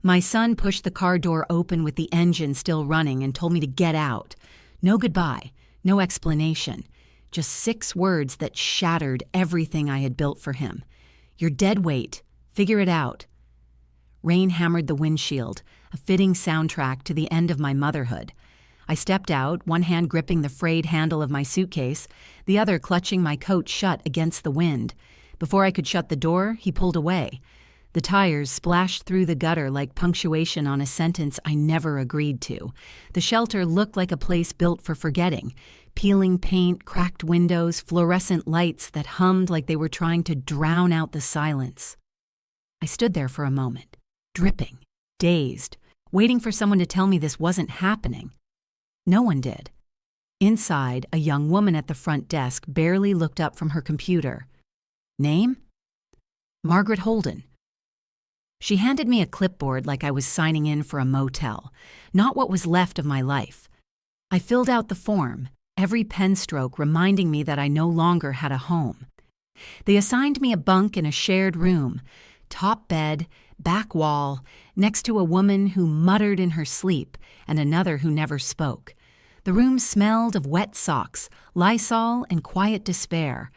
My son pushed the car door open with the engine still running and told me to get out. No goodbye, no explanation. Just 6 words that shattered everything I had built for him. "You're dead weight. Figure it out." Rain hammered the windshield, a fitting soundtrack to the end of my motherhood. I stepped out, one hand gripping the frayed handle of my suitcase, the other clutching my coat shut against the wind. Before I could shut the door, he pulled away. The tires splashed through the gutter like punctuation on a sentence I never agreed to. The shelter looked like a place built for forgetting. Peeling paint, cracked windows, fluorescent lights that hummed like they were trying to drown out the silence. I stood there for a moment, dripping, dazed, waiting for someone to tell me this wasn't happening. No one did. Inside, a young woman at the front desk barely looked up from her computer. Name? Margaret Holden. She handed me a clipboard like I was signing in for a motel, not what was left of my life. I filled out the form, every pen stroke reminding me that I no longer had a home. They assigned me a bunk in a shared room, top bed, back wall, next to a woman who muttered in her sleep and another who never spoke. The room smelled of wet socks, Lysol, and quiet despair.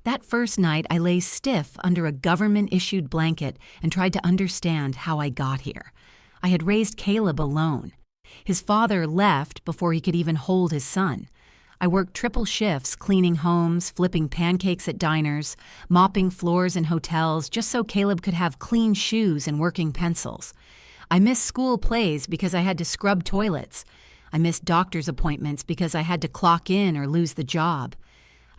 That first night, I lay stiff under a government-issued blanket and tried to understand how I got here. I had raised Caleb alone. His father left before he could even hold his son. I worked triple shifts, cleaning homes, flipping pancakes at diners, mopping floors in hotels just so Caleb could have clean shoes and working pencils. I missed school plays because I had to scrub toilets. I missed doctor's appointments because I had to clock in or lose the job.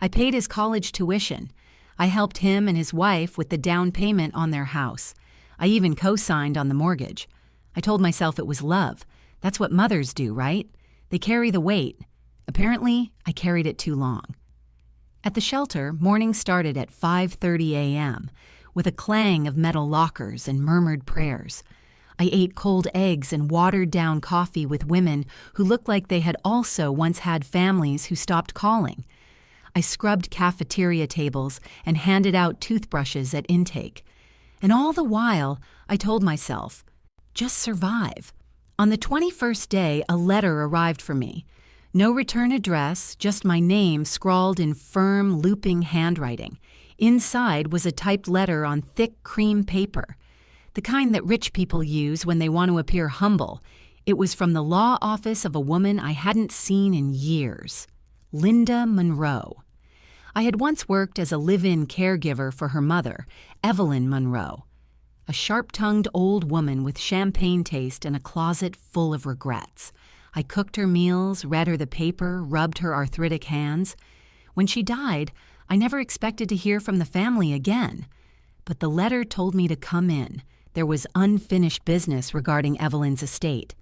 I paid his college tuition. I helped him and his wife with the down payment on their house. I even co-signed on the mortgage. I told myself it was love. That's what mothers do, right? They carry the weight. Apparently, I carried it too long. At the shelter, morning started at 5:30 a.m., with a clang of metal lockers and murmured prayers. I ate cold eggs and watered-down coffee with women who looked like they had also once had families who stopped calling. I scrubbed cafeteria tables and handed out toothbrushes at intake. And all the while, I told myself, just survive. On the 21st day, a letter arrived for me. No return address, just my name scrawled in firm, looping handwriting. Inside was a typed letter on thick cream paper, the kind that rich people use when they want to appear humble. It was from the law office of a woman I hadn't seen in years. Linda Monroe. I had once worked as a live-in caregiver for her mother, Evelyn Monroe, a sharp-tongued old woman with champagne taste and a closet full of regrets. I cooked her meals, read her the paper, rubbed her arthritic hands. When she died, I never expected to hear from the family again. But the letter told me to come in. There was unfinished business regarding Evelyn's estate.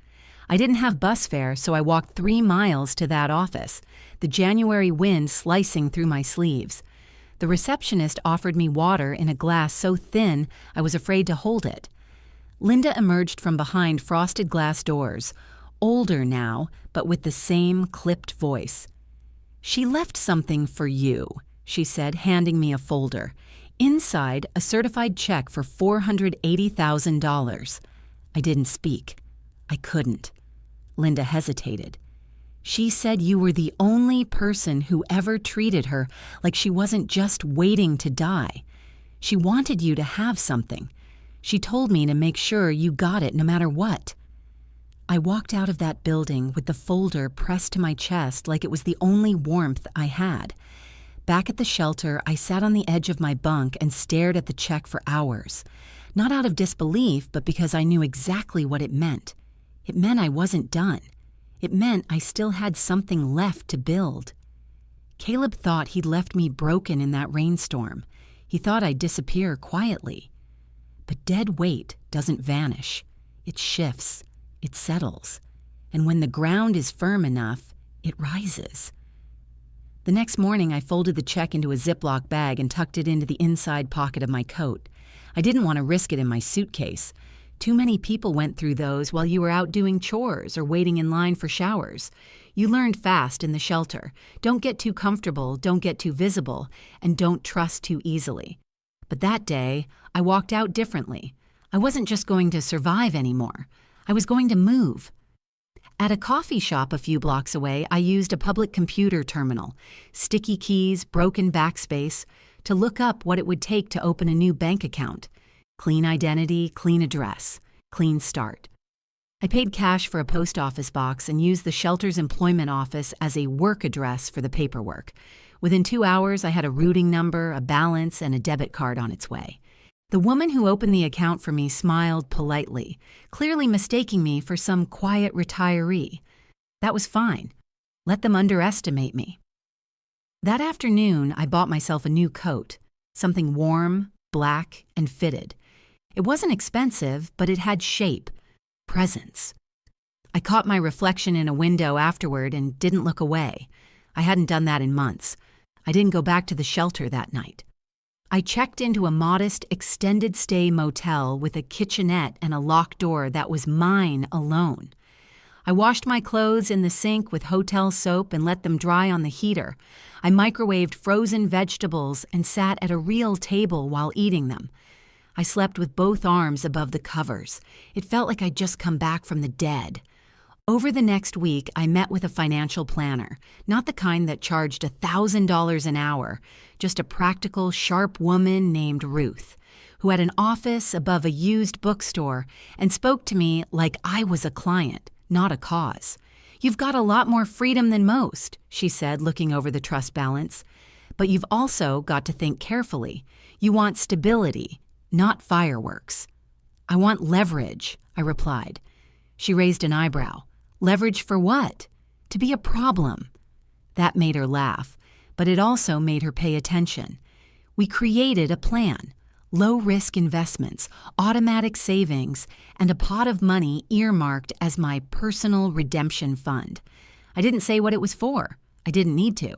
I didn't have bus fare, so I walked 3 miles to that office, the January wind slicing through my sleeves. The receptionist offered me water in a glass so thin I was afraid to hold it. Linda emerged from behind frosted glass doors, older now, but with the same clipped voice. "She left something for you," she said, handing me a folder. Inside, a certified check for $480,000. I didn't speak. I couldn't. Linda hesitated. "She said you were the only person who ever treated her like she wasn't just waiting to die. She wanted you to have something. She told me to make sure you got it no matter what." I walked out of that building with the folder pressed to my chest like it was the only warmth I had. Back at the shelter, I sat on the edge of my bunk and stared at the check for hours. Not out of disbelief, but because I knew exactly what it meant. It meant I wasn't done. It meant I still had something left to build. Caleb thought he'd left me broken in that rainstorm. He thought I'd disappear quietly. But dead weight doesn't vanish. It shifts. It settles. And when the ground is firm enough, it rises. The next morning, I folded the check into a Ziploc bag and tucked it into the inside pocket of my coat. I didn't want to risk it in my suitcase. Too many people went through those while you were out doing chores or waiting in line for showers. You learned fast in the shelter. Don't get too comfortable, don't get too visible, and don't trust too easily. But that day, I walked out differently. I wasn't just going to survive anymore. I was going to move. At a coffee shop a few blocks away, I used a public computer terminal, sticky keys, broken backspace, to look up what it would take to open a new bank account. Clean identity, clean address, clean start. I paid cash for a post office box and used the shelter's employment office as a work address for the paperwork. Within 2 hours, I had a routing number, a balance, and a debit card on its way. The woman who opened the account for me smiled politely, clearly mistaking me for some quiet retiree. That was fine. Let them underestimate me. That afternoon, I bought myself a new coat, something warm, black, and fitted. It wasn't expensive, but it had shape, presence. I caught my reflection in a window afterward and didn't look away. I hadn't done that in months. I didn't go back to the shelter that night. I checked into a modest, extended-stay motel with a kitchenette and a locked door that was mine alone. I washed my clothes in the sink with hotel soap and let them dry on the heater. I microwaved frozen vegetables and sat at a real table while eating them. I slept with both arms above the covers. It felt like I'd just come back from the dead. Over the next week, I met with a financial planner, not the kind that charged $1,000 an hour, just a practical, sharp woman named Ruth, who had an office above a used bookstore and spoke to me like I was a client, not a cause. "You've got a lot more freedom than most," she said, looking over the trust balance. "But you've also got to think carefully. You want stability, not fireworks." "I want leverage," I replied. She raised an eyebrow. "Leverage for what?" "To be a problem." That made her laugh, but it also made her pay attention. We created a plan: low-risk investments, automatic savings, and a pot of money earmarked as my personal redemption fund. I didn't say what it was for. I didn't need to.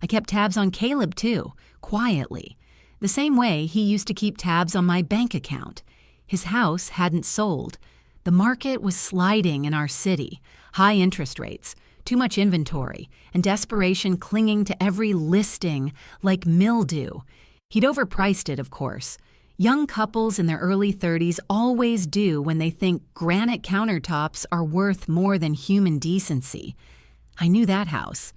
I kept tabs on Caleb, too, quietly, the same way he used to keep tabs on my bank account. His house hadn't sold. The market was sliding in our city, high interest rates, too much inventory, and desperation clinging to every listing like mildew. He'd overpriced it, of course. Young couples in their early 30s always do when they think granite countertops are worth more than human decency. I knew that house.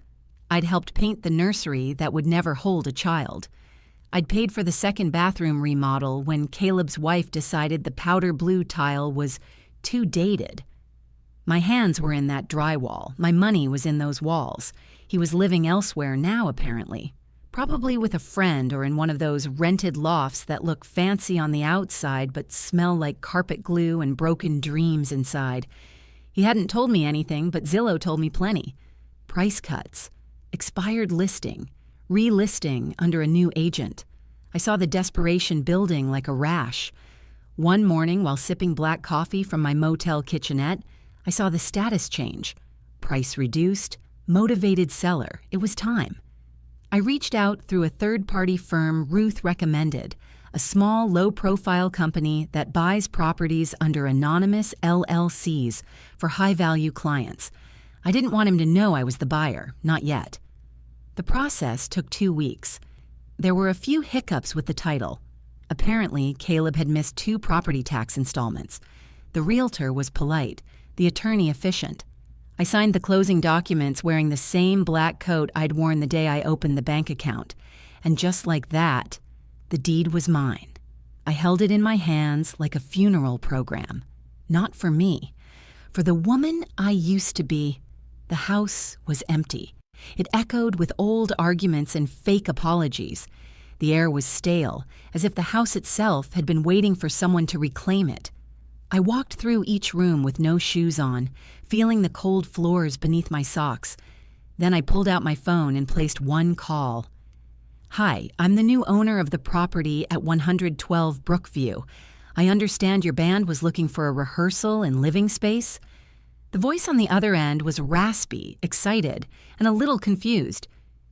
I'd helped paint the nursery that would never hold a child. I'd paid for the second bathroom remodel when Caleb's wife decided the powder blue tile was too dated. My hands were in that drywall. My money was in those walls. He was living elsewhere now, apparently. Probably with a friend or in one of those rented lofts that look fancy on the outside but smell like carpet glue and broken dreams inside. He hadn't told me anything, but Zillow told me plenty. Price cuts, expired listing, relisting under a new agent. I saw the desperation building like a rash. One morning, while sipping black coffee from my motel kitchenette, I saw the status change. Price reduced, motivated seller. It was time. I reached out through a third-party firm Ruth recommended, a small, low-profile company that buys properties under anonymous LLCs for high-value clients. I didn't want him to know I was the buyer, not yet. The process took 2 weeks. There were a few hiccups with the title. Apparently, Caleb had missed 2 property tax installments. The realtor was polite, the attorney efficient. I signed the closing documents wearing the same black coat I'd worn the day I opened the bank account. And just like that, the deed was mine. I held it in my hands like a funeral program. Not for me. For the woman I used to be. The house was empty. It echoed with old arguments and fake apologies. The air was stale, as if the house itself had been waiting for someone to reclaim it. I walked through each room with no shoes on, feeling the cold floors beneath my socks. Then I pulled out my phone and placed one call. "Hi, I'm the new owner of the property at 112 Brookview. I understand your band was looking for a rehearsal and living space." The voice on the other end was raspy, excited, and a little confused.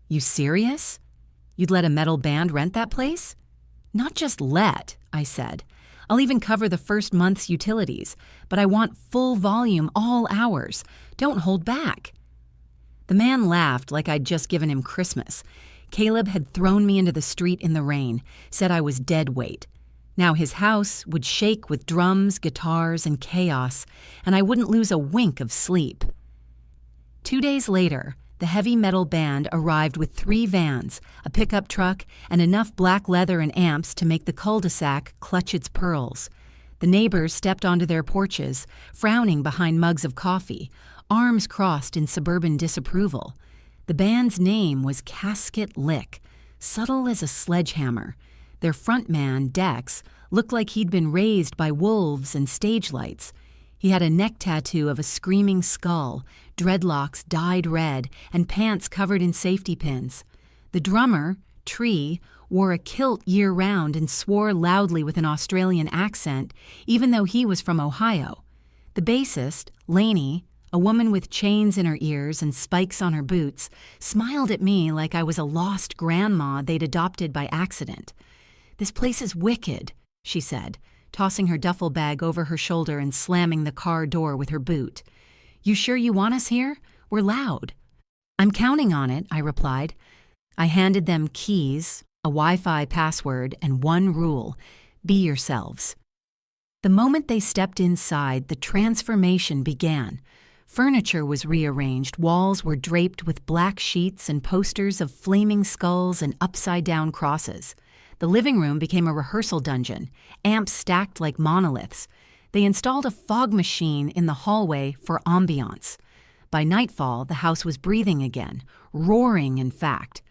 "You serious? You'd let a metal band rent that place?" "Not just let," I said. "I'll even cover the first month's utilities, but I want full volume all hours. Don't hold back." The man laughed like I'd just given him Christmas. Caleb had thrown me into the street in the rain, said I was dead weight. Now his house would shake with drums, guitars, and chaos, and I wouldn't lose a wink of sleep. 2 days later, the heavy metal band arrived with 3 vans, a pickup truck, and enough black leather and amps to make the cul-de-sac clutch its pearls. The neighbors stepped onto their porches, frowning behind mugs of coffee, arms crossed in suburban disapproval. The band's name was Casket Lick, subtle as a sledgehammer. Their frontman, Dex, looked like he'd been raised by wolves and stage lights. He had a neck tattoo of a screaming skull, dreadlocks dyed red, and pants covered in safety pins. The drummer, Tree, wore a kilt year-round and swore loudly with an Australian accent, even though he was from Ohio. The bassist, Lainey, a woman with chains in her ears and spikes on her boots, smiled at me like I was a lost grandma they'd adopted by accident. "This place is wicked," she said, tossing her duffel bag over her shoulder and slamming the car door with her boot. "You sure you want us here? We're loud." "I'm counting on it," I replied. I handed them keys, a Wi-Fi password, and one rule: be yourselves. The moment they stepped inside, the transformation began. Furniture was rearranged, walls were draped with black sheets and posters of flaming skulls and upside-down crosses. The living room became a rehearsal dungeon, amps stacked like monoliths. They installed a fog machine in the hallway for ambiance. By nightfall, the house was breathing again, roaring in fact.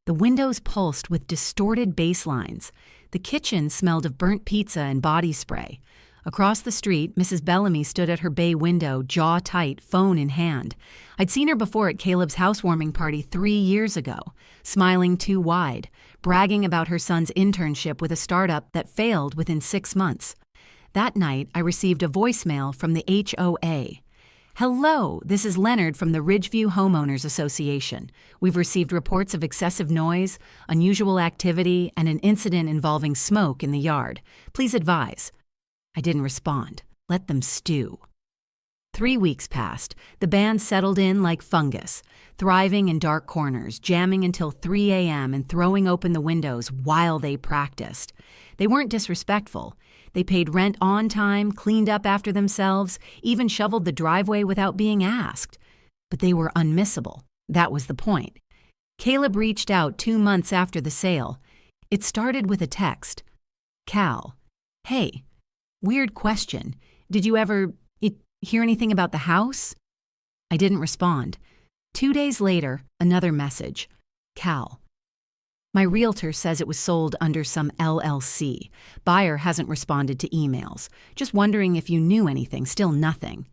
The windows pulsed with distorted bass lines. The kitchen smelled of burnt pizza and body spray. Across the street, Mrs. Bellamy stood at her bay window, jaw tight, phone in hand. I'd seen her before at Caleb's housewarming party 3 years ago, smiling too wide, bragging about her son's internship with a startup that failed within 6 months. That night, I received a voicemail from the HOA. "Hello, this is Leonard from the Ridgeview Homeowners Association. We've received reports of excessive noise, unusual activity, and an incident involving smoke in the yard. Please advise." I didn't respond. Let them stew. 3 weeks passed. The band settled in like fungus, thriving in dark corners, jamming until 3 a.m. and throwing open the windows while they practiced. They weren't disrespectful. They paid rent on time, cleaned up after themselves, even shoveled the driveway without being asked. But they were unmissable. That was the point. Caleb reached out 2 months after the sale. It started with a text. "Cal, hey, weird question. Did you ever hear anything about the house?" I didn't respond. 2 days later, another message. "Cal, my realtor says it was sold under some LLC. Buyer hasn't responded to emails. Just wondering if you knew anything, still nothing."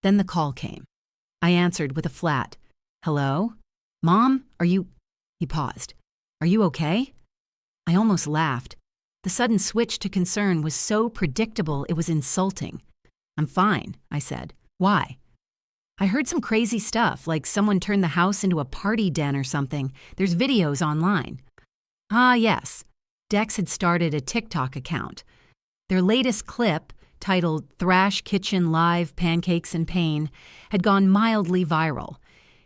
Then the call came. I answered with a flat, "Hello? Mom, are you—" He paused. "Are you okay?" I almost laughed. The sudden switch to concern was so predictable it was insulting. "I'm fine," I said. "Why?" "I heard some crazy stuff, like someone turned the house into a party den or something. There's videos online." "Ah, yes." Dex had started a TikTok account. Their latest clip, titled "Thrash Kitchen Live Pancakes and Pain," had gone mildly viral.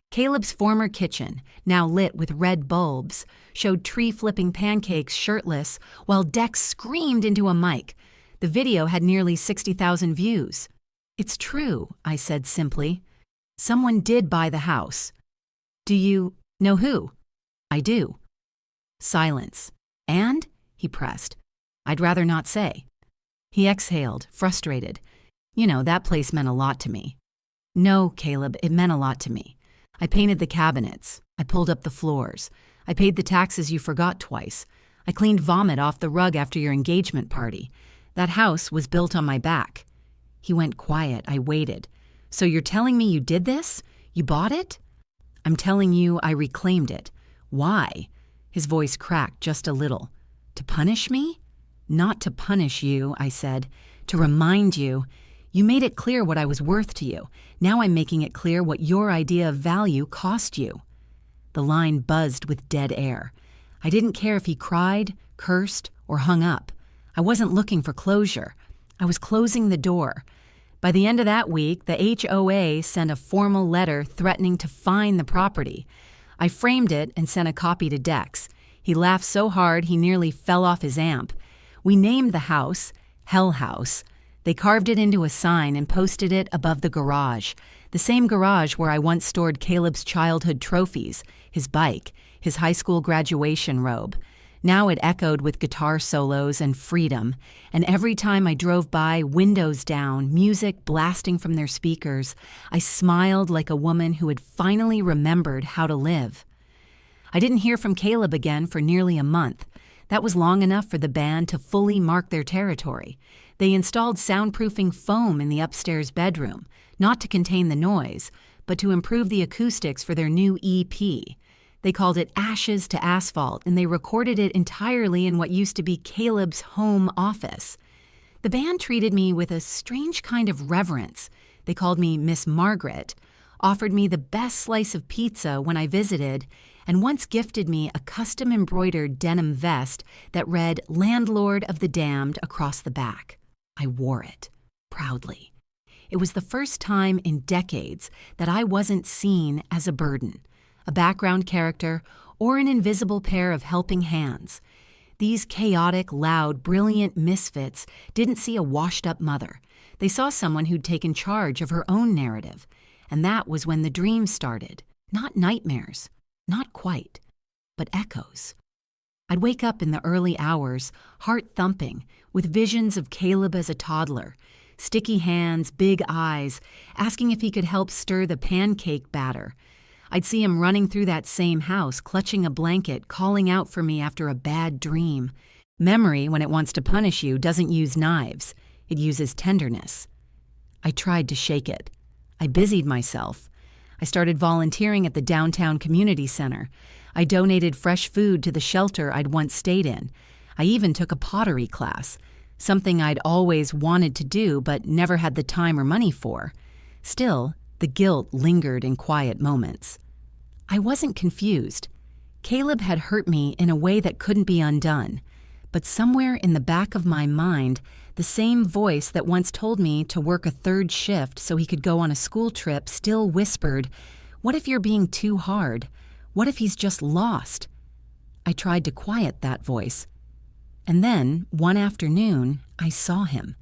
Caleb's former kitchen, now lit with red bulbs, showed Tree flipping pancakes shirtless while Dex screamed into a mic. The video had nearly 60,000 views. "It's true," I said simply. "Someone did buy the house." "Do you know who?" "I do." Silence. "And?" he pressed. "I'd rather not say." He exhaled, frustrated. "You know, that place meant a lot to me." "No, Caleb, it meant a lot to me. I painted the cabinets. I pulled up the floors. I paid the taxes you forgot twice. I cleaned vomit off the rug after your engagement party. That house was built on my back." He went quiet. I waited. "So you're telling me you did this? You bought it?" "I'm telling you I reclaimed it." "Why?" His voice cracked just a little. "To punish me?" "Not to punish you," I said. "To remind you. You made it clear what I was worth to you. Now I'm making it clear what your idea of value cost you." The line buzzed with dead air. I didn't care if he cried, cursed, or hung up. I wasn't looking for closure. I was closing the door. By the end of that week, the HOA sent a formal letter threatening to fine the property. I framed it and sent a copy to Dex. He laughed so hard he nearly fell off his amp. We named the house Hell House. They carved it into a sign and posted it above the garage, the same garage where I once stored Caleb's childhood trophies, his bike, his high school graduation robe. Now it echoed with guitar solos and freedom, and every time I drove by, windows down, music blasting from their speakers, I smiled like a woman who had finally remembered how to live. I didn't hear from Caleb again for nearly a month. That was long enough for the band to fully mark their territory. They installed soundproofing foam in the upstairs bedroom, not to contain the noise, but to improve the acoustics for their new EP. They called it Ashes to Asphalt, and they recorded it entirely in what used to be Caleb's home office. The band treated me with a strange kind of reverence. They called me Miss Margaret, offered me the best slice of pizza when I visited, and once gifted me a custom-embroidered denim vest that read Landlord of the Damned across the back. I wore it, proudly. It was the first time in decades that I wasn't seen as a burden, a background character, or an invisible pair of helping hands. These chaotic, loud, brilliant misfits didn't see a washed-up mother. They saw someone who'd taken charge of her own narrative. And that was when the dreams started. Not nightmares. Not quite. But echoes. I'd wake up in the early hours, heart thumping, with visions of Caleb as a toddler. Sticky hands, big eyes, asking if he could help stir the pancake batter. I'd see him running through that same house, clutching a blanket, calling out for me after a bad dream. Memory, when it wants to punish you, doesn't use knives. It uses tenderness. I tried to shake it. I busied myself. I started volunteering at the downtown community center. I donated fresh food to the shelter I'd once stayed in. I even took a pottery class, something I'd always wanted to do but never had the time or money for. Still, the guilt lingered in quiet moments. I wasn't confused. Caleb had hurt me in a way that couldn't be undone. But somewhere in the back of my mind, the same voice that once told me to work a third shift so he could go on a school trip still whispered, "What if you're being too hard? What if he's just lost?" I tried to quiet that voice. And then, one afternoon, I saw him.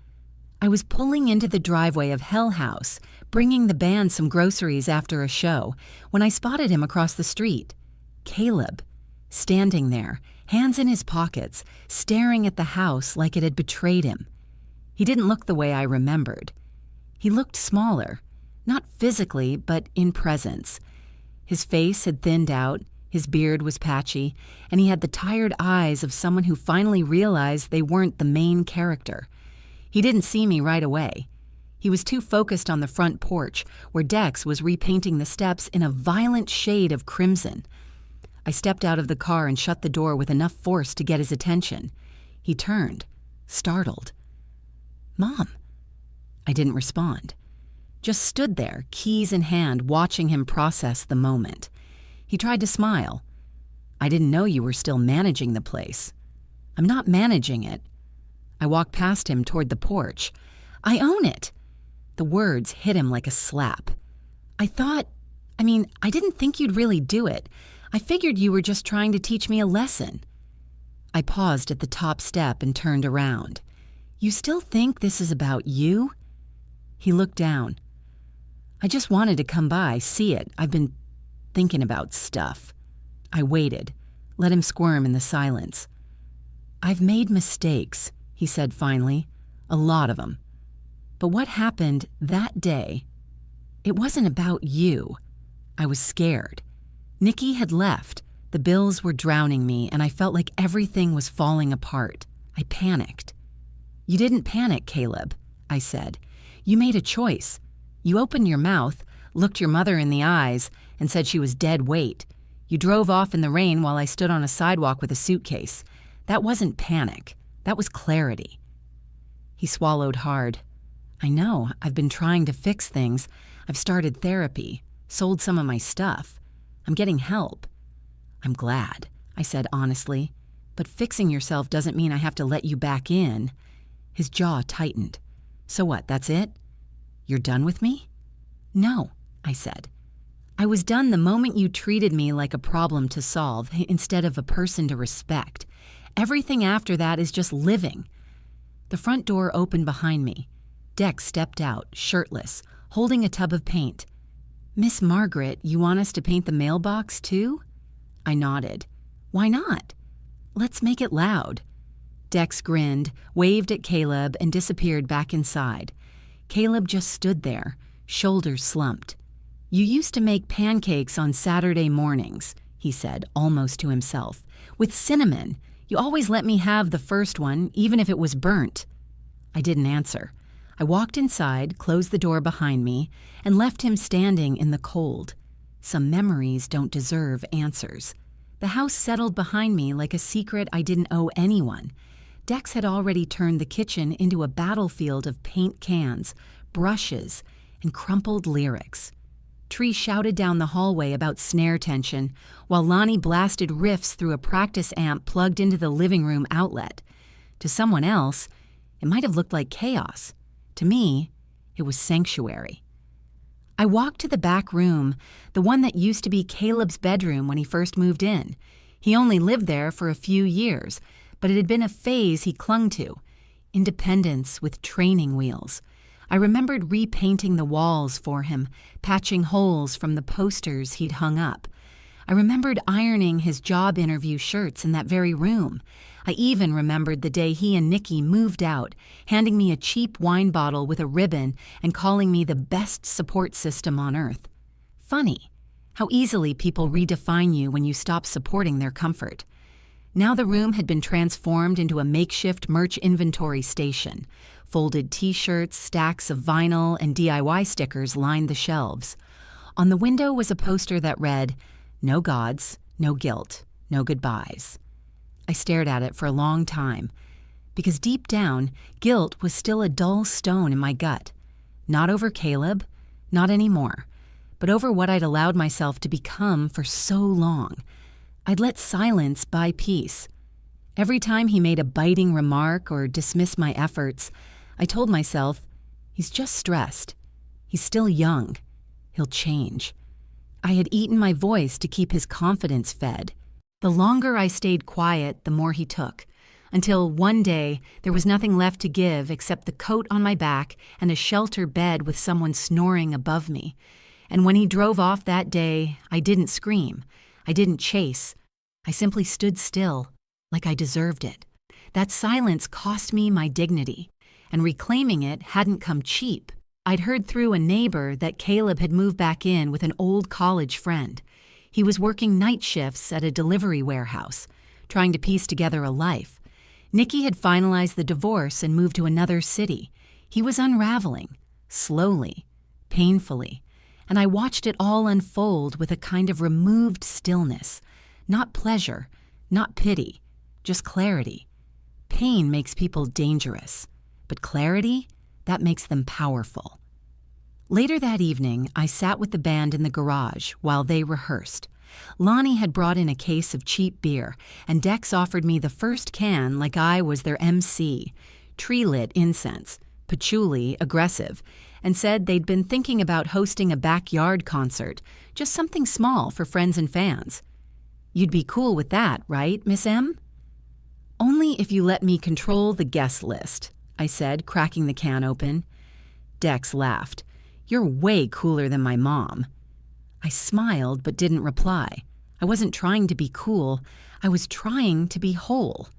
I was pulling into the driveway of Hell House, bringing the band some groceries after a show, when I spotted him across the street. Caleb, standing there, hands in his pockets, staring at the house like it had betrayed him. He didn't look the way I remembered. He looked smaller, not physically, but in presence. His face had thinned out, his beard was patchy, and he had the tired eyes of someone who finally realized they weren't the main character. He didn't see me right away. He was too focused on the front porch, where Dex was repainting the steps in a violent shade of crimson. I stepped out of the car and shut the door with enough force to get his attention. He turned, startled. "Mom." I didn't respond. Just stood there, keys in hand, watching him process the moment. He tried to smile. "I didn't know you were still managing the place." "I'm not managing it." I walked past him toward the porch. "I own it." The words hit him like a slap. I didn't think you'd really do it. I figured you were just trying to teach me a lesson." I paused at the top step and turned around. "You still think this is about you?" He looked down. "I just wanted to come by, see it. I've been thinking about stuff." I waited, let him squirm in the silence. "I've made mistakes," he said finally. "A lot of them. But what happened that day, it wasn't about you." I was scared. Nikki had left. The bills were drowning me, and I felt like everything was falling apart. I panicked. "You didn't panic, Caleb," I said. "You made a choice. You opened your mouth, looked your mother in the eyes, and said she was dead weight. You drove off in the rain while I stood on a sidewalk with a suitcase. That wasn't panic. That was clarity." He swallowed hard. "I know. I've been trying to fix things. I've started therapy, sold some of my stuff. I'm getting help." "I'm glad," I said honestly. "But fixing yourself doesn't mean I have to let you back in." His jaw tightened. "So what, that's it? You're done with me?" "No," I said. "I was done the moment you treated me like a problem to solve instead of a person to respect. Everything after that is just living, The front door opened behind me. Dex stepped out, shirtless, holding a tub of paint. "Miss Margaret, you want us to paint the mailbox too?" I nodded. "Why not? Let's make it loud." Dex grinned, waved at Caleb, and disappeared back inside. Caleb just stood there, shoulders slumped. "You used to make pancakes on Saturday mornings," he said, almost to himself. "With cinnamon. You always let me have the first one, even if it was burnt." I didn't answer. I walked inside, closed the door behind me, and left him standing in the cold. Some memories don't deserve answers. The house settled behind me like a secret I didn't owe anyone. Dex had already turned the kitchen into a battlefield of paint cans, brushes, and crumpled lyrics. Tree shouted down the hallway about snare tension, while Lonnie blasted riffs through a practice amp plugged into the living room outlet. To someone else, it might have looked like chaos. To me, it was sanctuary. I walked to the back room, the one that used to be Caleb's bedroom when he first moved in. He only lived there for a few years, but it had been a phase he clung to. Independence with training wheels. I remembered repainting the walls for him, patching holes from the posters he'd hung up. I remembered ironing his job interview shirts in that very room. I even remembered the day he and Nikki moved out, handing me a cheap wine bottle with a ribbon and calling me the best support system on earth. Funny, how easily people redefine you when you stop supporting their comfort. Now the room had been transformed into a makeshift merch inventory station. Folded t-shirts, stacks of vinyl, and DIY stickers lined the shelves. On the window was a poster that read, "No gods, no guilt, no goodbyes." I stared at it for a long time, because deep down, guilt was still a dull stone in my gut. Not over Caleb, not anymore, but over what I'd allowed myself to become for so long. I'd let silence buy peace. Every time he made a biting remark or dismissed my efforts, I told myself, he's just stressed. He's still young. He'll change. I had eaten my voice to keep his confidence fed. The longer I stayed quiet, the more he took, until one day there was nothing left to give except the coat on my back and a shelter bed with someone snoring above me. And when he drove off that day, I didn't scream. I didn't chase. I simply stood still, like I deserved it. That silence cost me my dignity, and reclaiming it hadn't come cheap. I'd heard through a neighbor that Caleb had moved back in with an old college friend. He was working night shifts at a delivery warehouse, trying to piece together a life. Nikki had finalized the divorce and moved to another city. He was unraveling, slowly, painfully, and I watched it all unfold with a kind of removed stillness. Not pleasure, not pity, just clarity. Pain makes people dangerous, but clarity, that makes them powerful. Later that evening, I sat with the band in the garage while they rehearsed. Lonnie had brought in a case of cheap beer, and Dex offered me the first can like I was their MC. Tree-lit incense, patchouli, aggressive, and said they'd been thinking about hosting a backyard concert, just something small for friends and fans. "You'd be cool with that, right, Miss M?" "Only if you let me control the guest list," I said, cracking the can open. Dex laughed. "You're way cooler than my mom." I smiled but didn't reply. I wasn't trying to be cool. I was trying to be whole.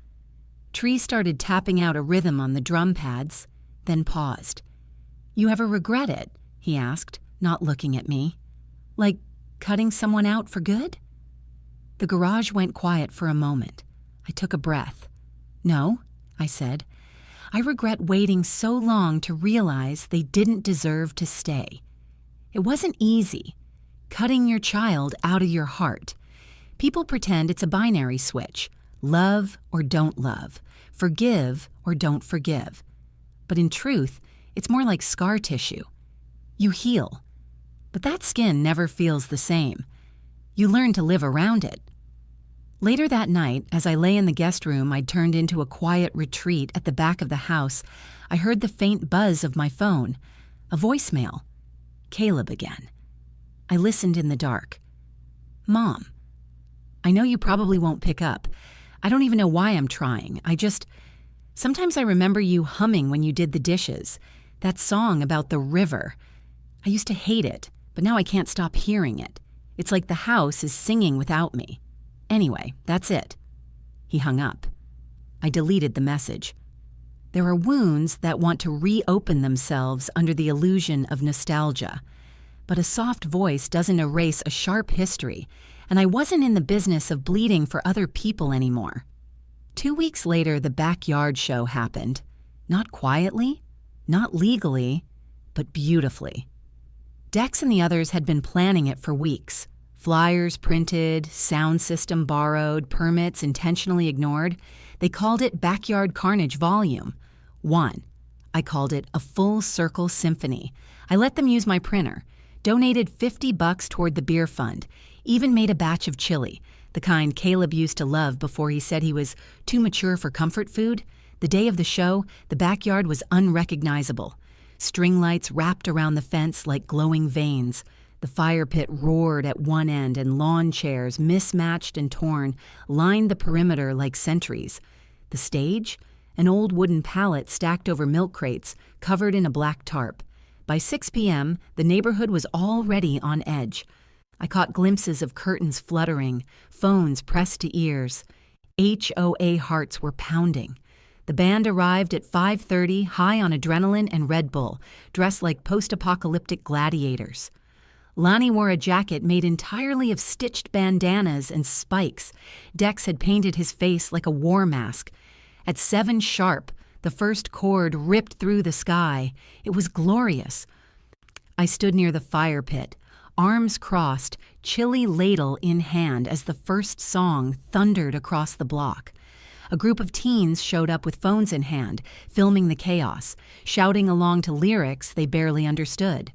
Tree started tapping out a rhythm on the drum pads, then paused. "You ever regret it?" he asked, not looking at me. "Like cutting someone out for good?" The garage went quiet for a moment. I took a breath. "No," I said. "I regret waiting so long to realize they didn't deserve to stay. It wasn't easy, cutting your child out of your heart. People pretend it's a binary switch, love or don't love, forgive or don't forgive. But in truth, it's more like scar tissue. You heal, but that skin never feels the same. You learn to live around it." Later that night, as I lay in the guest room I'd turned into a quiet retreat at the back of the house, I heard the faint buzz of my phone. A voicemail. Caleb again. I listened in the dark. "Mom, I know you probably won't pick up. I don't even know why I'm trying. Sometimes I remember you humming when you did the dishes. That song about the river. I used to hate it, but now I can't stop hearing it. It's like the house is singing without me. Anyway, that's it." He hung up. I deleted the message. There are wounds that want to reopen themselves under the illusion of nostalgia. But a soft voice doesn't erase a sharp history, and I wasn't in the business of bleeding for other people anymore. 2 weeks later, the backyard show happened. Not quietly, not legally, but beautifully. Dex and the others had been planning it for weeks. Flyers printed, sound system borrowed, permits intentionally ignored. They called it Backyard Carnage Volume 1. I called it a full circle symphony. I let them use my printer, donated $50 toward the beer fund, even made a batch of chili, the kind Caleb used to love before he said he was too mature for comfort food. The day of the show, the backyard was unrecognizable. String lights wrapped around the fence like glowing veins. The fire pit roared at one end, and lawn chairs, mismatched and torn, lined the perimeter like sentries. The stage? An old wooden pallet stacked over milk crates, covered in a black tarp. By 6 p.m., the neighborhood was already on edge. I caught glimpses of curtains fluttering, phones pressed to ears. HOA hearts were pounding. The band arrived at 5:30, high on adrenaline and Red Bull, dressed like post-apocalyptic gladiators. Lonnie wore a jacket made entirely of stitched bandanas and spikes. Dex had painted his face like a war mask. At 7 sharp, the first chord ripped through the sky. It was glorious. I stood near the fire pit, arms crossed, chili ladle in hand as the first song thundered across the block. A group of teens showed up with phones in hand, filming the chaos, shouting along to lyrics they barely understood.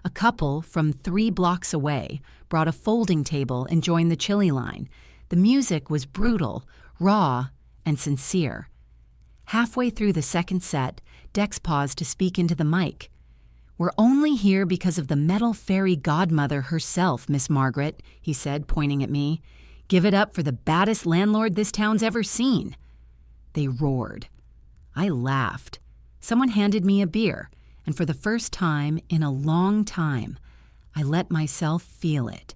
A couple from 3 blocks away brought a folding table and joined the chili line. The music was brutal, raw, and sincere. Halfway through the second set, Dex paused to speak into the mic. "We're only here because of the metal fairy godmother herself, Miss Margaret," he said, pointing at me. "Give it up for the baddest landlord this town's ever seen." They roared. I laughed. Someone handed me a beer, and for the first time in a long time, I let myself feel it.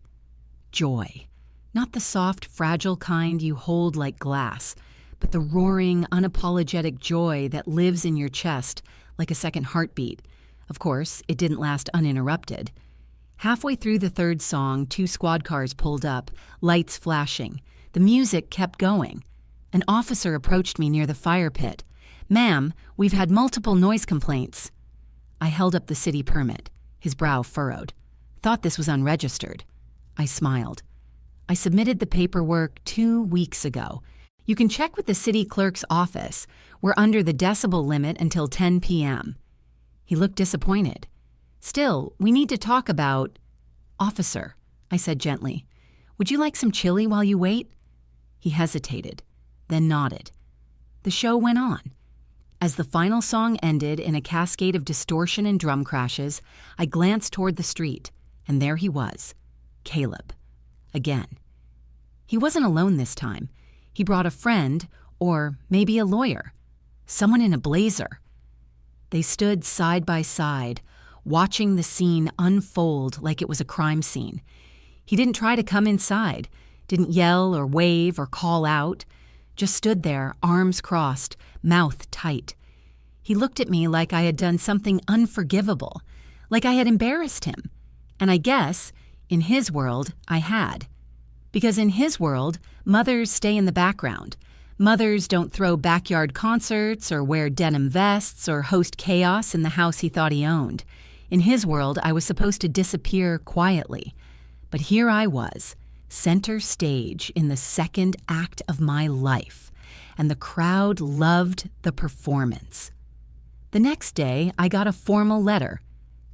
Joy. Not the soft, fragile kind you hold like glass, but the roaring, unapologetic joy that lives in your chest like a second heartbeat. Of course, it didn't last uninterrupted. Halfway through the third song, 2 squad cars pulled up, lights flashing. The music kept going. An officer approached me near the fire pit. "Ma'am, we've had multiple noise complaints." I held up the city permit. His brow furrowed. "Thought this was unregistered." I smiled. "I submitted the paperwork 2 weeks ago. You can check with the city clerk's office. We're under the decibel limit until 10 p.m. He looked disappointed. "Still, we need to talk about—" "Officer," I said gently, "would you like some chili while you wait?" He hesitated, then nodded. The show went on. As the final song ended in a cascade of distortion and drum crashes, I glanced toward the street, and there he was, Caleb, again. He wasn't alone this time. He brought a friend, or maybe a lawyer, someone in a blazer. They stood side by side, watching the scene unfold like it was a crime scene. He didn't try to come inside, didn't yell or wave or call out, just stood there, arms crossed, mouth tight. He looked at me like I had done something unforgivable, like I had embarrassed him. And I guess, in his world, I had. Because in his world, mothers stay in the background. Mothers don't throw backyard concerts or wear denim vests or host chaos in the house he thought he owned. In his world, I was supposed to disappear quietly. But here I was, center stage in the second act of my life, and the crowd loved the performance. The next day, I got a formal letter,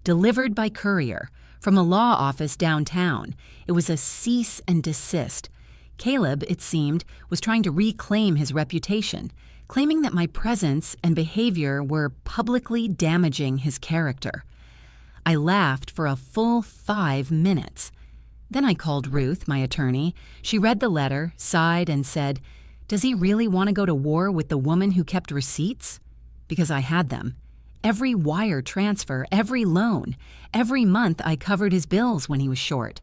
delivered by courier, from a law office downtown. It was a cease and desist. Caleb, it seemed, was trying to reclaim his reputation, claiming that my presence and behavior were publicly damaging his character. I laughed for a full 5 minutes. Then I called Ruth, my attorney. She read the letter, sighed, and said, Does he really want to go to war with the woman who kept receipts? Because I had them. Every wire transfer, every loan, every month I covered his bills when he was short.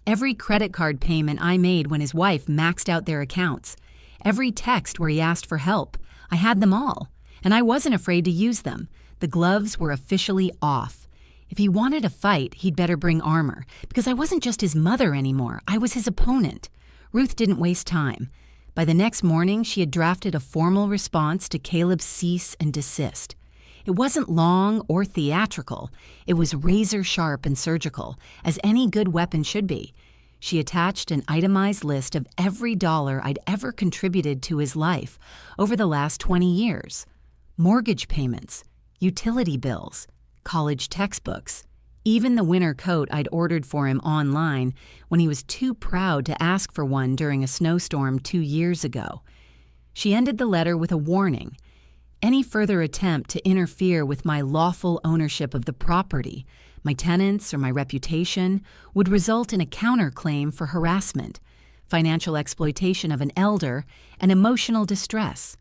Every credit card payment I made when his wife maxed out their accounts. Every text where he asked for help. I had them all, and I wasn't afraid to use them. The gloves were officially off. If he wanted a fight, he'd better bring armor, because I wasn't just his mother anymore. I was his opponent. Ruth didn't waste time. By the next morning, she had drafted a formal response to Caleb's cease and desist. It wasn't long or theatrical. It was razor-sharp and surgical, as any good weapon should be. She attached an itemized list of every dollar I'd ever contributed to his life over the last 20 years. Mortgage payments, utility bills, college textbooks, even the winter coat I'd ordered for him online when he was too proud to ask for one during a snowstorm 2 years ago. She ended the letter with a warning. Any further attempt to interfere with my lawful ownership of the property, my tenants, or my reputation would result in a counterclaim for harassment, financial exploitation of an elder, and emotional distress.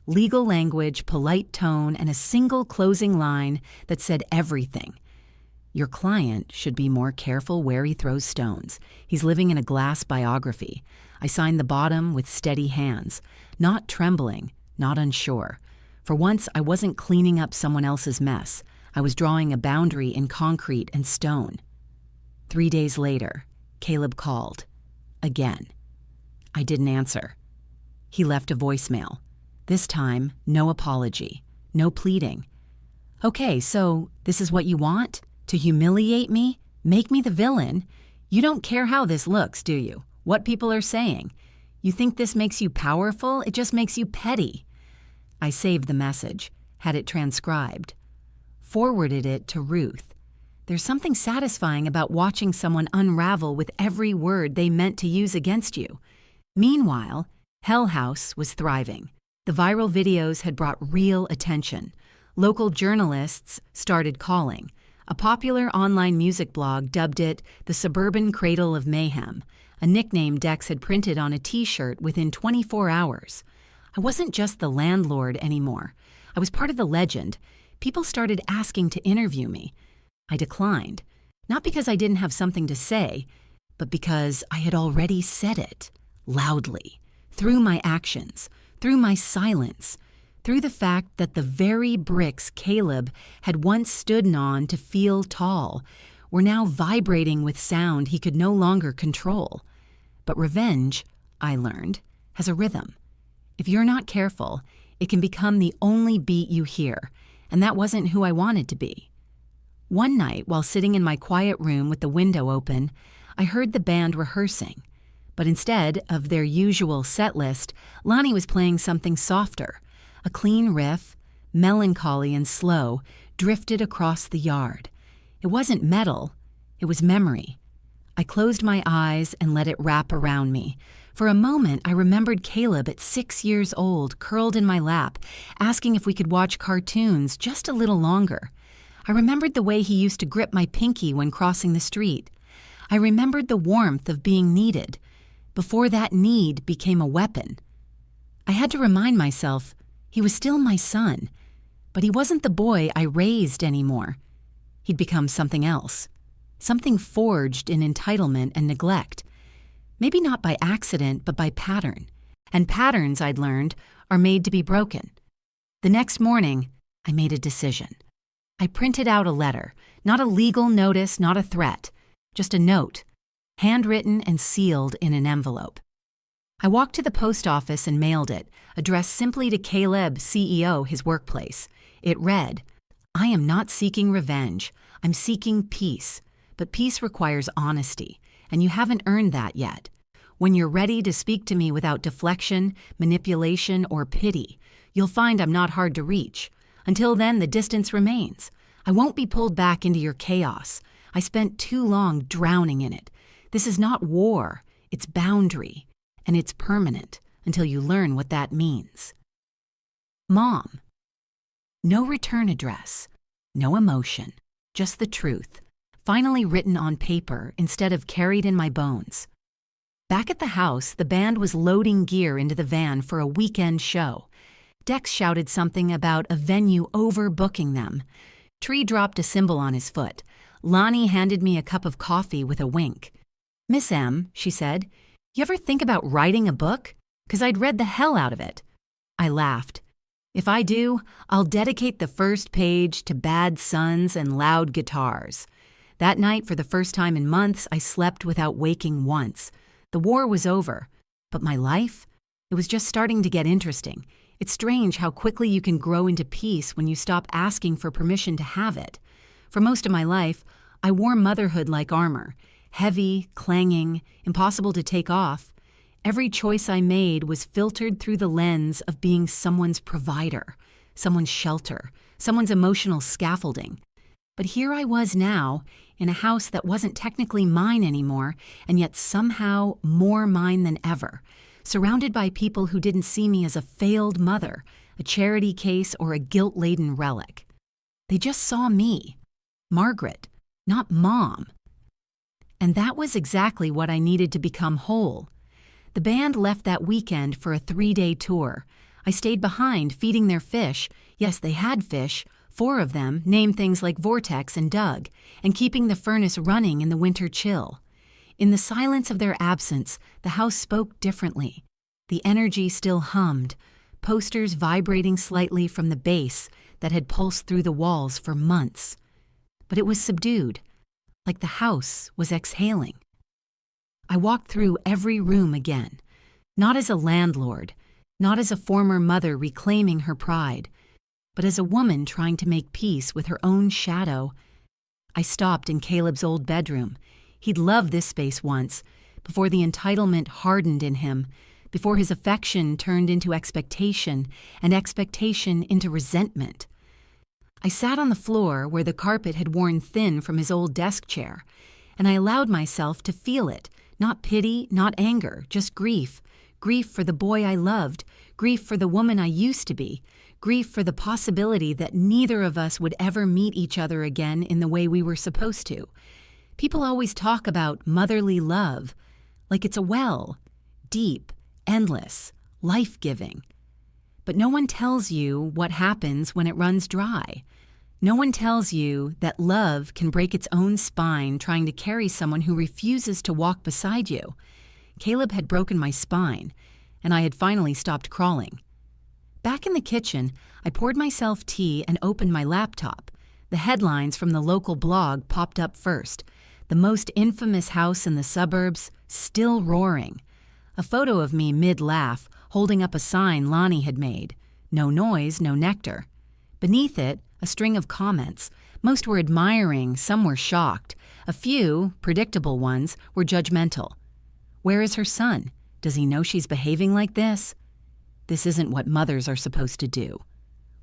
Legal language, polite tone, and a single closing line that said everything. Your client should be more careful where he throws stones. He's living in a glass biography. I signed the bottom with steady hands, not trembling, not unsure. For once, I wasn't cleaning up someone else's mess. I was drawing a boundary in concrete and stone. 3 days later, Caleb called. Again. I didn't answer. He left a voicemail. This time, no apology, no pleading. Okay, so this is what you want? To humiliate me? Make me the villain? You don't care how this looks, do you? What people are saying? You think this makes you powerful? It just makes you petty. I saved the message, had it transcribed, forwarded it to Ruth. There's something satisfying about watching someone unravel with every word they meant to use against you. Meanwhile, Hell House was thriving. The viral videos had brought real attention. Local journalists started calling. A popular online music blog dubbed it the Suburban Cradle of Mayhem, a nickname Dex had printed on a t-shirt within 24 hours. I wasn't just the landlord anymore. I was part of the legend. People started asking to interview me. I declined, not because I didn't have something to say, but because I had already said it, loudly, through my actions, through my silence, through the fact that the very bricks Caleb had once stood on to feel tall were now vibrating with sound he could no longer control. But revenge, I learned, has a rhythm. If you're not careful, it can become the only beat you hear, and that wasn't who I wanted to be. One night, while sitting in my quiet room with the window open, I heard the band rehearsing. But instead of their usual set list, Lonnie was playing something softer. A clean riff, melancholy and slow, drifted across the yard. It wasn't metal, it was memory. I closed my eyes and let it wrap around me. For a moment, I remembered Caleb at 6 years old, curled in my lap, asking if we could watch cartoons just a little longer. I remembered the way he used to grip my pinky when crossing the street. I remembered the warmth of being needed, before that need became a weapon. I had to remind myself he was still my son, but he wasn't the boy I raised anymore. He'd become something else, something forged in entitlement and neglect. Maybe not by accident, but by pattern. And patterns, I'd learned, are made to be broken. The next morning, I made a decision. I printed out a letter, not a legal notice, not a threat, just a note, handwritten and sealed in an envelope. I walked to the post office and mailed it, addressed simply to Caleb, CEO, his workplace. It read, I am not seeking revenge. I'm seeking peace. But peace requires honesty, and you haven't earned that yet. When you're ready to speak to me without deflection, manipulation, or pity, you'll find I'm not hard to reach. Until then, the distance remains. I won't be pulled back into your chaos. I spent too long drowning in it. This is not war, it's boundary. And it's permanent until you learn what that means. Mom. No return address, no emotion, just the truth, finally written on paper instead of carried in my bones. Back at the house, the band was loading gear into the van for a weekend show. Dex shouted something about a venue overbooking them. Tree dropped a cymbal on his foot. Lonnie handed me a cup of coffee with a wink. "Miss M," she said, "you ever think about writing a book? 'Cause I'd read the hell out of it." I laughed. "If I do, I'll dedicate the first page to bad sons and loud guitars." That night, for the first time in months, I slept without waking once. The war was over, but my life? It was just starting to get interesting. It's strange how quickly you can grow into peace when you stop asking for permission to have it. For most of my life, I wore motherhood like armor, heavy, clanging, impossible to take off. Every choice I made was filtered through the lens of being someone's provider, someone's shelter, someone's emotional scaffolding. But here I was now, in a house that wasn't technically mine anymore, and yet somehow more mine than ever, surrounded by people who didn't see me as a failed mother, a charity case, or a guilt-laden relic. They just saw me, Margaret, not Mom. And that was exactly what I needed to become whole. The band left that weekend for a 3-day tour. I stayed behind, feeding their fish. Yes, they had fish, 4 of them, named things like Vortex and Doug, and keeping the furnace running in the winter chill. In the silence of their absence, the house spoke differently. The energy still hummed, posters vibrating slightly from the bass that had pulsed through the walls for months. But it was subdued, like the house was exhaling. I walked through every room again, not as a landlord, not as a former mother reclaiming her pride, but as a woman trying to make peace with her own shadow. I stopped in Caleb's old bedroom. He'd loved this space once, before the entitlement hardened in him, before his affection turned into expectation, and expectation into resentment. I sat on the floor where the carpet had worn thin from his old desk chair, and I allowed myself to feel it, not pity, not anger, just grief. Grief for the boy I loved, grief for the woman I used to be, grief for the possibility that neither of us would ever meet each other again in the way we were supposed to. People always talk about motherly love, like it's a well, deep, endless, life-giving. But no one tells you what happens when it runs dry. No one tells you that love can break its own spine trying to carry someone who refuses to walk beside you. Caleb had broken my spine, and I had finally stopped crawling. Back in the kitchen, I poured myself tea and opened my laptop. The headlines from the local blog popped up first. The most infamous house in the suburbs, still roaring. A photo of me mid-laugh, holding up a sign Lonnie had made. No noise, no nectar. Beneath it, a string of comments. Most were admiring, some were shocked. A few, predictable ones, were judgmental. Where is her son? Does he know she's behaving like this? This isn't what mothers are supposed to do.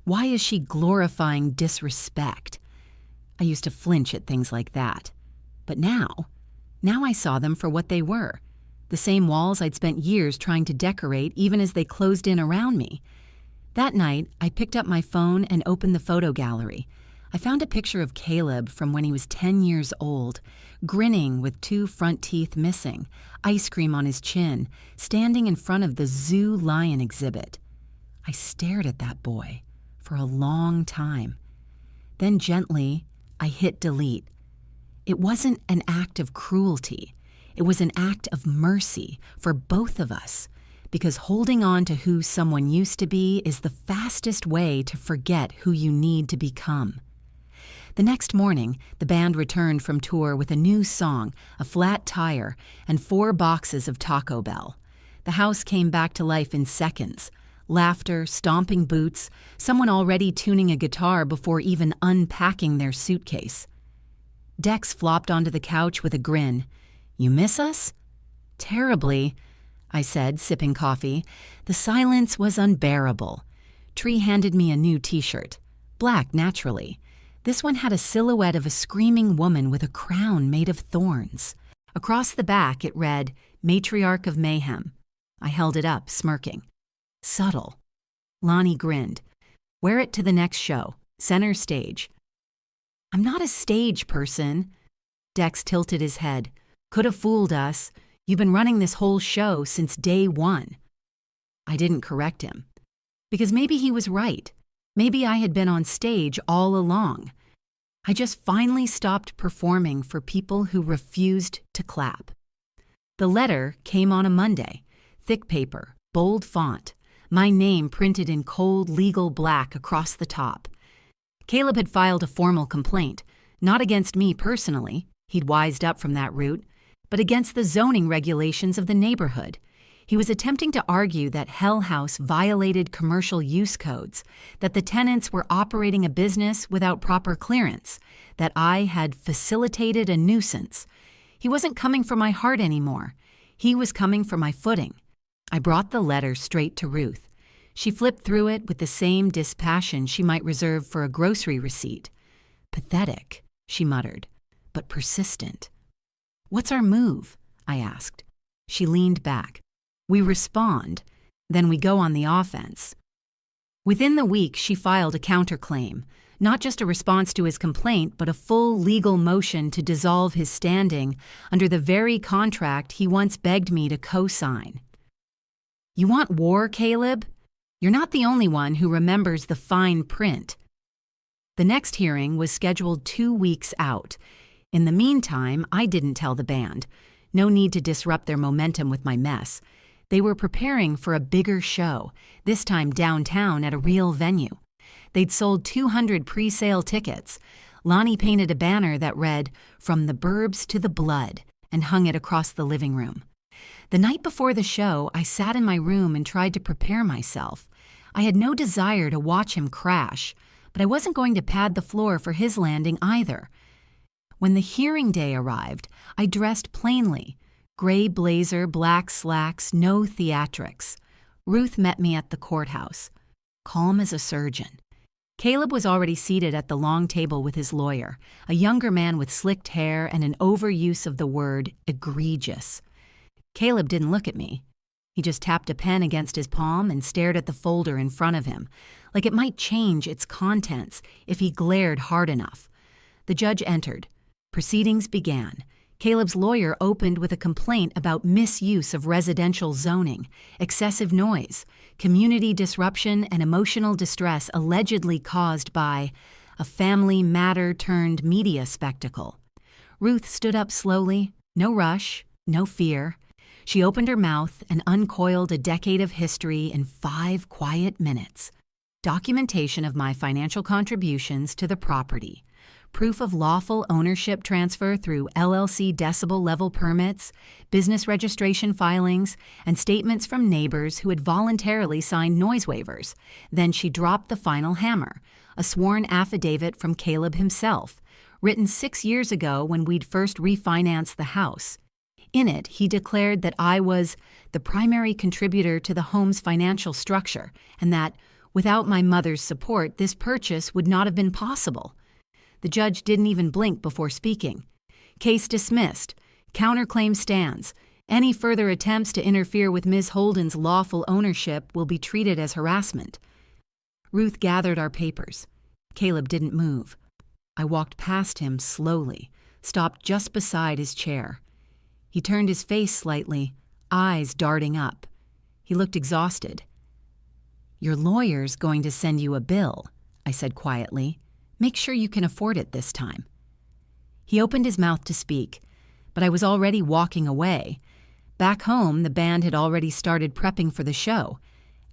Why is she glorifying disrespect? I used to flinch at things like that. But now I saw them for what they were. The same walls I'd spent years trying to decorate even as they closed in around me. That night, I picked up my phone and opened the photo gallery. I found a picture of Caleb from when he was 10 years old, grinning with 2 front teeth missing, ice cream on his chin, standing in front of the zoo lion exhibit. I stared at that boy for a long time. Then gently, I hit delete. It wasn't an act of cruelty. It was an act of mercy for both of us, because holding on to who someone used to be is the fastest way to forget who you need to become. The next morning, the band returned from tour with a new song, a flat tire, and 4 boxes of Taco Bell. The house came back to life in seconds. Laughter, stomping boots, someone already tuning a guitar before even unpacking their suitcase. Dex flopped onto the couch with a grin. "You miss us?" "Terribly," I said, sipping coffee. The silence was unbearable. Tree handed me a new t-shirt. Black, naturally. This one had a silhouette of a screaming woman with a crown made of thorns. Across the back it read, "Matriarch of Mayhem." I held it up, smirking. Subtle. Lonnie grinned. "Wear it to the next show. Center stage." "I'm not a stage person." Dex tilted his head. "Could have fooled us. You've been running this whole show since day one." I didn't correct him. Because maybe he was right. Maybe I had been on stage all along. I just finally stopped performing for people who refused to clap. The letter came on a Monday. Thick paper, bold font, my name printed in cold legal black across the top. Caleb had filed a formal complaint, not against me personally, he'd wised up from that route, but against the zoning regulations of the neighborhood. He was attempting to argue that Hell House violated commercial use codes, that the tenants were operating a business without proper clearance, that I had facilitated a nuisance. He wasn't coming for my heart anymore. He was coming for my footing. I brought the letter straight to Ruth. She flipped through it with the same dispassion she might reserve for a grocery receipt. "Pathetic," she muttered, but persistent. "What's our move?" I asked. She leaned back. "We respond, then we go on the offense." Within the week, she filed a counterclaim, not just a response to his complaint, but a full legal motion to dissolve his standing under the very contract he once begged me to co-sign. "You want war, Caleb? You're not the only one who remembers the fine print." The next hearing was scheduled 2 weeks out. In the meantime, I didn't tell the band. No need to disrupt their momentum with my mess. They were preparing for a bigger show, this time downtown at a real venue. They'd sold 200 pre-sale tickets. Lonnie painted a banner that read, "From the Burbs to the Blood," and hung it across the living room. The night before the show, I sat in my room and tried to prepare myself. I had no desire to watch him crash, but I wasn't going to pad the floor for his landing either. When the hearing day arrived, I dressed plainly. Gray blazer, black slacks, no theatrics. Ruth met me at the courthouse, calm as a surgeon. Caleb was already seated at the long table with his lawyer, a younger man with slicked hair and an overuse of the word egregious. Caleb didn't look at me. He just tapped a pen against his palm and stared at the folder in front of him, like it might change its contents if he glared hard enough. The judge entered. Proceedings began. Caleb's lawyer opened with a complaint about misuse of residential zoning, excessive noise, community disruption, and emotional distress allegedly caused by a family matter-turned-media spectacle. Ruth stood up slowly, no rush, no fear. She opened her mouth and uncoiled a decade of history in 5 quiet minutes. Documentation of my financial contributions to the property. Proof of lawful ownership transfer through LLC decibel level permits, business registration filings, and statements from neighbors who had voluntarily signed noise waivers. Then she dropped the final hammer, a sworn affidavit from Caleb himself, written 6 years ago when we'd first refinanced the house. In it, he declared that I was the primary contributor to the home's financial structure, and that, without my mother's support, this purchase would not have been possible. The judge didn't even blink before speaking. "Case dismissed. Counterclaim stands. Any further attempts to interfere with Ms. Holden's lawful ownership will be treated as harassment." Ruth gathered our papers. Caleb didn't move. I walked past him slowly, stopped just beside his chair. He turned his face slightly, eyes darting up. He looked exhausted. "Your lawyer's going to send you a bill," I said quietly. "Make sure you can afford it this time." He opened his mouth to speak, but I was already walking away. Back home, the band had already started prepping for the show.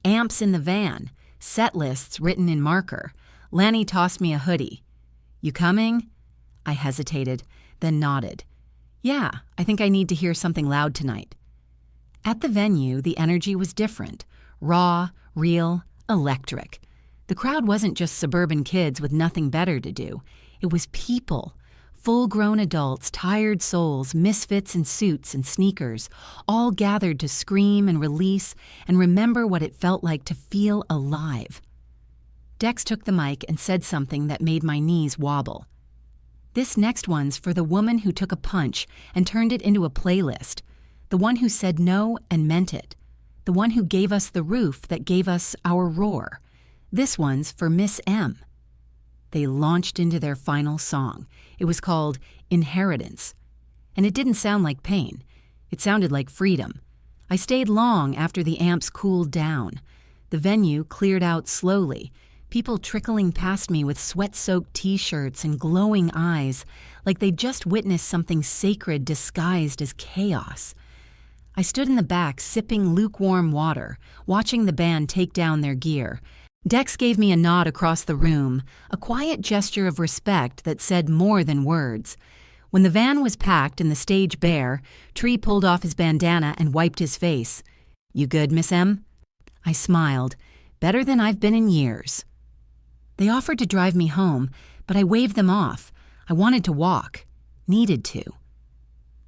Amps in the van, set lists written in marker. Lanny tossed me a hoodie. "You coming?" I hesitated, then nodded. "Yeah, I think I need to hear something loud tonight." At the venue, the energy was different. Raw, real, electric. The crowd wasn't just suburban kids with nothing better to do. It was people, full-grown adults, tired souls, misfits in suits and sneakers, all gathered to scream and release and remember what it felt like to feel alive. Dex took the mic and said something that made my knees wobble. "This next one's for the woman who took a punch and turned it into a playlist, the one who said no and meant it, the one who gave us the roof that gave us our roar. This one's for Miss M." They launched into their final song. It was called Inheritance. And it didn't sound like pain. It sounded like freedom. I stayed long after the amps cooled down. The venue cleared out slowly, people trickling past me with sweat-soaked t-shirts and glowing eyes, like they'd just witnessed something sacred disguised as chaos. I stood in the back sipping lukewarm water, watching the band take down their gear. Dex gave me a nod across the room, a quiet gesture of respect that said more than words. When the van was packed and the stage bare, Tree pulled off his bandana and wiped his face. "You good, Miss M?" I smiled. "Better than I've been in years." They offered to drive me home, but I waved them off. I wanted to walk. Needed to.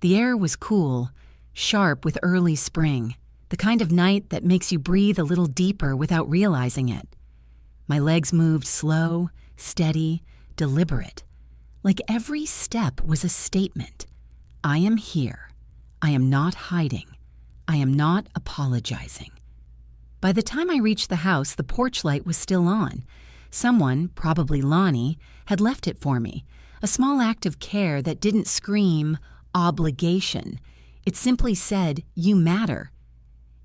The air was cool, sharp with early spring, the kind of night that makes you breathe a little deeper without realizing it. My legs moved slow, steady, deliberate. Like every step was a statement. I am here. I am not hiding. I am not apologizing. By the time I reached the house, the porch light was still on. Someone, probably Lonnie, had left it for me, a small act of care that didn't scream obligation. It simply said, "You matter."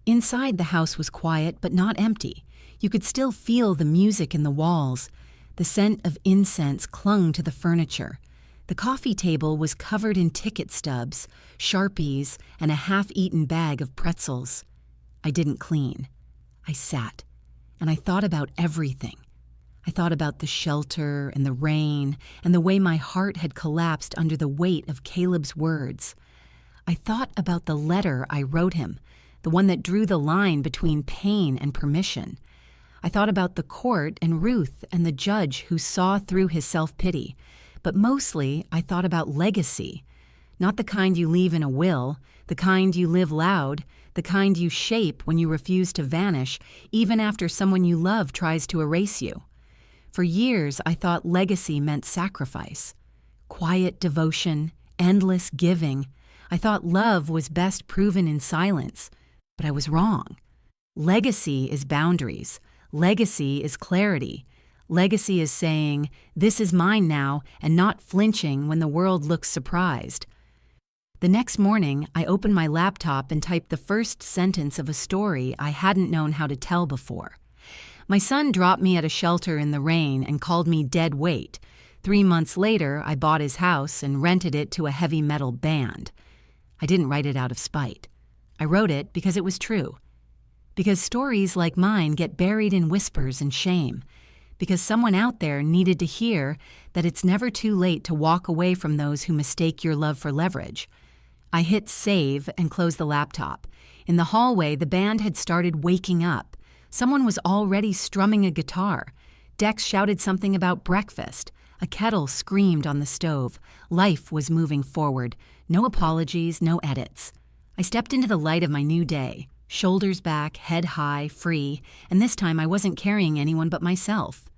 Inside, the house was quiet but not empty. You could still feel the music in the walls. The scent of incense clung to the furniture. The coffee table was covered in ticket stubs, Sharpies, and a half-eaten bag of pretzels. I didn't clean. I sat, and I thought about everything. I thought about the shelter and the rain and the way my heart had collapsed under the weight of Caleb's words. I thought about the letter I wrote him, the one that drew the line between pain and permission. I thought about the court and Ruth and the judge who saw through his self-pity. But mostly, I thought about legacy. Not the kind you leave in a will, the kind you live loud, the kind you shape when you refuse to vanish, even after someone you love tries to erase you. For years, I thought legacy meant sacrifice. Quiet devotion, endless giving. I thought love was best proven in silence. But I was wrong. Legacy is boundaries. Legacy is clarity. Legacy is saying, "This is mine now," and not flinching when the world looks surprised. The next morning, I opened my laptop and typed the first sentence of a story I hadn't known how to tell before. My son dropped me at a shelter in the rain and called me dead weight. 3 months later, I bought his house and rented it to a heavy metal band. I didn't write it out of spite. I wrote it because it was true. Because stories like mine get buried in whispers and shame. Because someone out there needed to hear that it's never too late to walk away from those who mistake your love for leverage. I hit save and closed the laptop. In the hallway, the band had started waking up. Someone was already strumming a guitar. Dex shouted something about breakfast. A kettle screamed on the stove. Life was moving forward. No apologies, no edits. I stepped into the light of my new day. Shoulders back, head high, free, and this time I wasn't carrying anyone but myself.